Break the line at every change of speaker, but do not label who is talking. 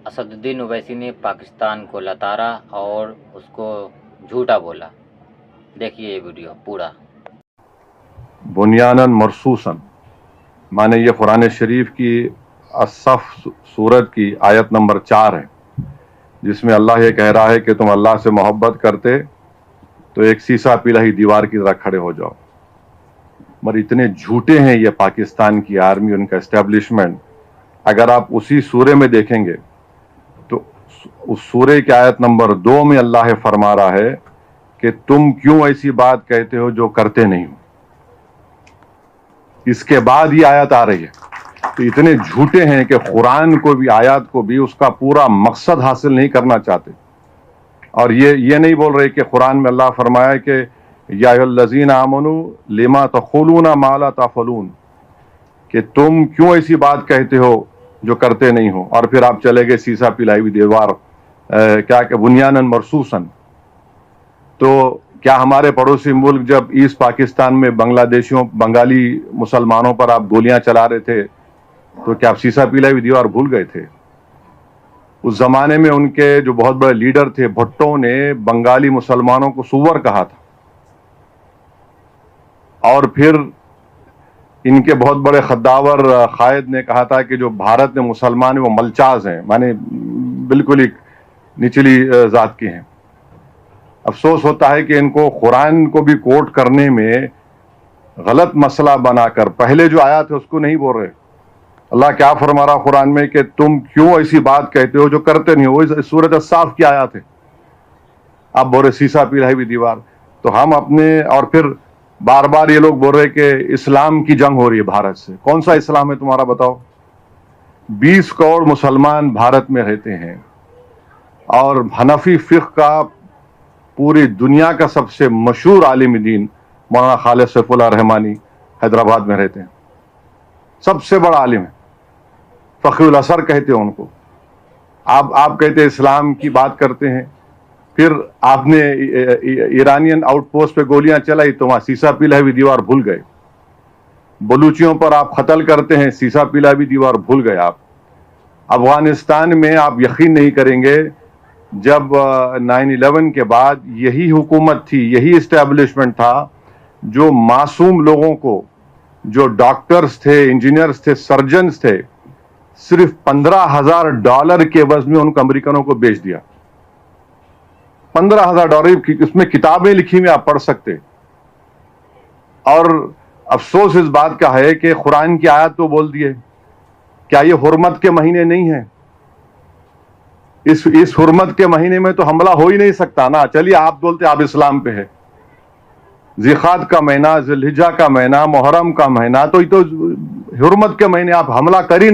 اسدالدین اویسی نے پاکستان کو لتارا اور اس کو جھوٹا بولا. دیکھیے یہ ویڈیو پورا.
بنیاناً مرصوصاً مانے یہ قرآن شریف کی الصف سورت کی آیت نمبر 4 ہے، جس میں اللہ یہ کہہ رہا ہے کہ تم اللہ سے محبت کرتے تو ایک سیسا پلائی دیوار کی طرح کھڑے ہو جاؤ. مگر اتنے جھوٹے ہیں یہ پاکستان کی آرمی، ان کا اسٹیبلشمنٹ. اگر آپ اسی سورے میں دیکھیں گے تو اس سورے کی آیت نمبر 2 میں اللہ فرما رہا ہے کہ تم کیوں ایسی بات کہتے ہو جو کرتے نہیں ہو. اس کے بعد یہ آیت آ رہی ہے. تو اتنے جھوٹے ہیں کہ قرآن کو بھی، آیات کو بھی اس کا پورا مقصد حاصل نہیں کرنا چاہتے. اور یہ نہیں بول رہے کہ قرآن میں اللہ فرمایا کہ یا ایھا الذین آمنوا لما تقولون ما لا تفعلون، کہ تم کیوں ایسی بات کہتے ہو جو کرتے نہیں ہو. اور پھر آپ چلے گئے سیسا پلائی ہوئی دیوار، کیا کہ بنیاناً مرصوصاً. تو کیا ہمارے پڑوسی ملک جب ایسٹ پاکستان میں بنگالی مسلمانوں پر آپ گولیاں چلا رہے تھے تو کیا آپ سیسا پلائی ہوئی دیوار بھول گئے تھے؟ اس زمانے میں ان کے جو بہت بڑے لیڈر تھے بھٹو نے بنگالی مسلمانوں کو سور کہا تھا. اور پھر ان کے بہت بڑے خداور قائد نے کہا تھا کہ جو بھارت میں مسلمان ہیں وہ ملچاز ہیں، مانے بالکل ہی نچلی ذات کے ہیں. افسوس ہوتا ہے کہ ان کو قرآن کو بھی کوٹ کرنے میں غلط مسئلہ بنا کر پہلے جو آیات ہے اس کو نہیں بول رہے. اللہ کیا فرما رہا قرآن میں کہ تم کیوں ایسی بات کہتے ہو جو کرتے نہیں ہو. سورۃ الصاف کی آیات ہے. آپ بول رہے سیسا پلائی ہوئی دیوار. تو ہم اپنے، اور پھر بار بار یہ لوگ بول رہے کہ اسلام کی جنگ ہو رہی ہے بھارت سے. کون سا اسلام ہے تمہارا بتاؤ؟ 20 کروڑ مسلمان بھارت میں رہتے ہیں، اور حنفی فقہ کا پوری دنیا کا سب سے مشہور عالم دین مولانا خالد سیف اللہ رحمانی حیدرآباد میں رہتے ہیں. سب سے بڑا عالم ہے، فقیہ الاثر کہتے ہیں ان کو. آپ کہتے ہیں اسلام کی بات کرتے ہیں، پھر آپ نے ایرانین آؤٹ پوسٹ پہ گولیاں چلائی تو وہاں سیسا پلائی ہوئی دیوار بھول گئے. بلوچیوں پر آپ قتل کرتے ہیں، سیسا پلائی ہوئی دیوار بھول گئے. آپ افغانستان میں آپ یقین نہیں کریں گے، جب 9/11 کے بعد یہی حکومت تھی، یہی اسٹیبلشمنٹ تھا جو معصوم لوگوں کو، جو ڈاکٹرز تھے، انجینئرز تھے، سرجنز تھے، صرف $15,000 کے عوض میں ان کو امریکنوں کو بیچ دیا. $15,000 اس میں کتابیں لکھی ہوئی آپ پڑھ سکتے. اور افسوس اس بات کا ہے کہ قرآن کی آیت تو بول دیے. کیا یہ حرمت کے مہینے نہیں ہیں؟ اس حرمت کے مہینے میں تو حملہ ہو ہی نہیں سکتا نا. چلیے آپ بولتے آپ اسلام پہ ہے. ذیقعد کا مہینہ، ذی الحجہ کا مہینہ، محرم کا مہینہ، تو یہ تو حرمت کے مہینے، آپ حملہ کر ہی